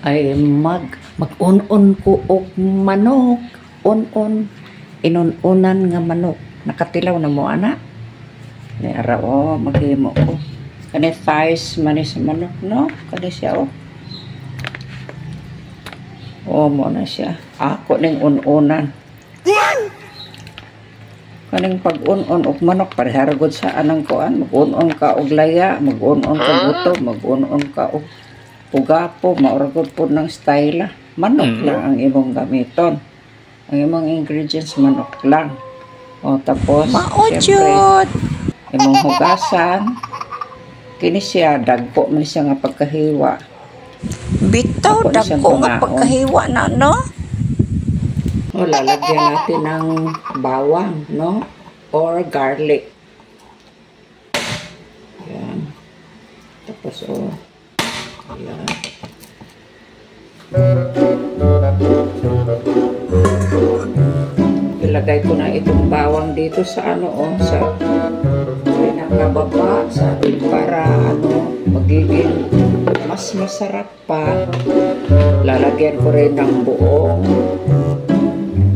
ay mag-un-un ko og manok. Un-un. Inun-unan nga manok. Nakatilaw na mo, ana. Ni ara o, maghimo ko. Kani thighs manis manok, no? Kani siya, o. O, mo na siya. Ako ning un-unan. Kaning pag-un-un og manok, pareharagot sa anang kuan. Mag-un-un ka og laya, mag-un-un ka buto, mag-un-un ka og pugapo, mauragod po ng style. Manok lang ang imong gamiton. Ang imong ingredients, manok lang. O, tapos, syempre, imong hugasan. Kini siya, dagko man siya nga pagkahiwa. Bitaw, dagko nga pagkahiwa na, no? O, lalagyan natin ng bawang, no? Or garlic. Yan. Tapos, o, ayan. Ilagay ko na itong bawang dito sa ano, o, sa pinakababa, sa para ano, magiging mas masarap pa. Lalagyan ko rin ng buong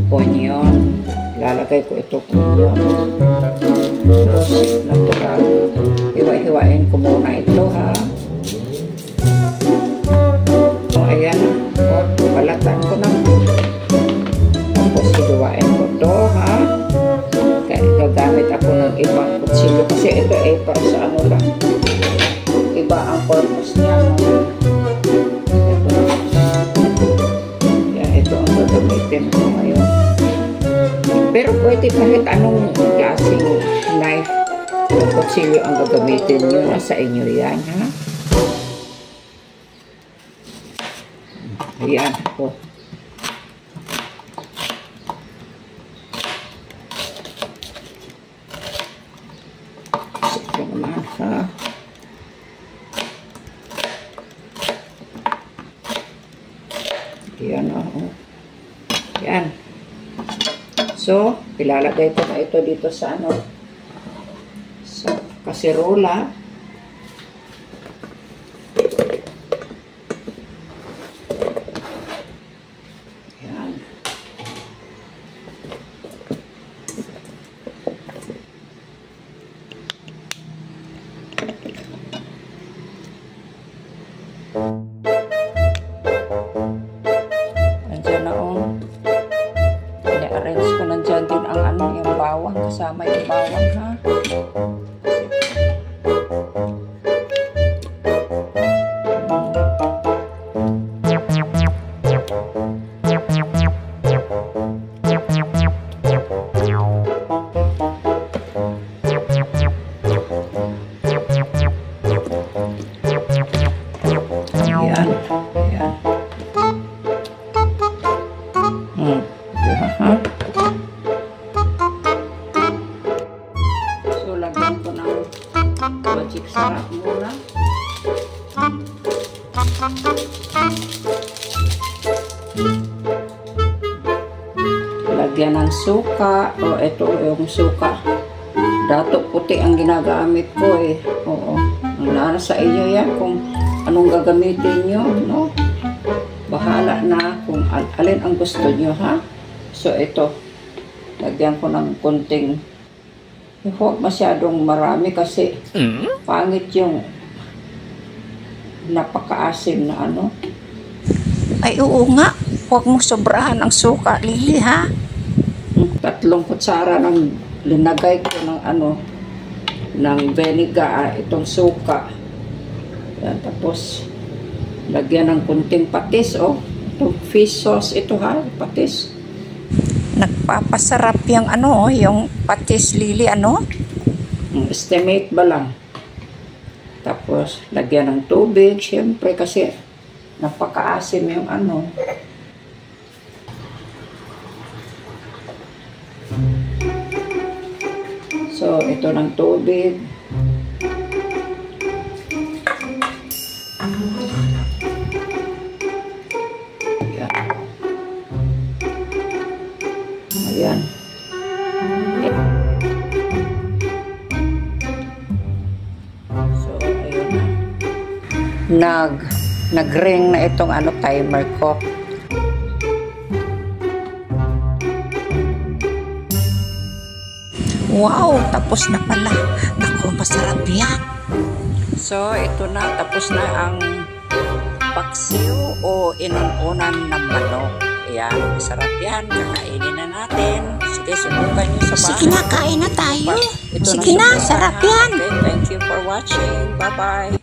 onion. Lalagay ko ito onion. Tapos, natural. Hiwa-hiwain ko muna ito, ha. O, ayan. O, balatan ko na. Tapos, hiwain ko ito, ha. Kaya gagamit ako ng ibang kutsilyo. Kasi ito ay para sa ano lang. Iba ang purpose niya, no? Ito ang gagamitin ko ngayon. Pero pwede kahit anong klaseng knife o kutsilyo ang gagamitin nyo. Nasa inyo yan, ha? Ayan ako. Ito naman, ha? Ayan, o. Ayan. So, ilalagay ko na ito dito sa ano, sa kaserola. Ayan. Nandiyan na, o. I-arrange ko nandiyan din ang ano, yung bawang. Kasama yung bawang, ha? Ayan. Ayan. So, lagyan ko ng magic sarap muna. Lagyan ng suka. O, ito yung suka. Dato puti ang ginagamit ko, eh. Oo. Nara sa inyo yan kung anong gagamitin nyo, no? Bahala na kung alin ang gusto nyo, ha? So, ito. Lagyan ko ng kunting, huwag masyadong marami kasi pangit yung napakaasim na ano. Ay, oo nga. Huwag mo sobrahan ang suka, Lily, ha? 3 kutsara ng linagay ko ng ano, ng vinegar, itong suka. Yan, tapos, lagyan ng kunting patis, oh. Itong fish sauce, ito, ha? Patis. Nagpapasarap yung ano, yung patis, Lily, ano? Estimate ba lang. Tapos, lagyan ng tubig, syempre, kasi napakaasim yung ano. So, ito ng tubig. Ayan. So, ayun na. Nag-ring na itong timer ko. Wow, tapos na pala. Naku, masarap yan. So, ito na. Tapos na ang paksiw o inununan ng manok. Ayan, masarap yan. Kakainin na natin. Sige, subukan nyo sa bahay. Sige na, kain na tayo. Ito Sige na, subukan sarap ha. yan. Okay, thank you for watching. Bye-bye.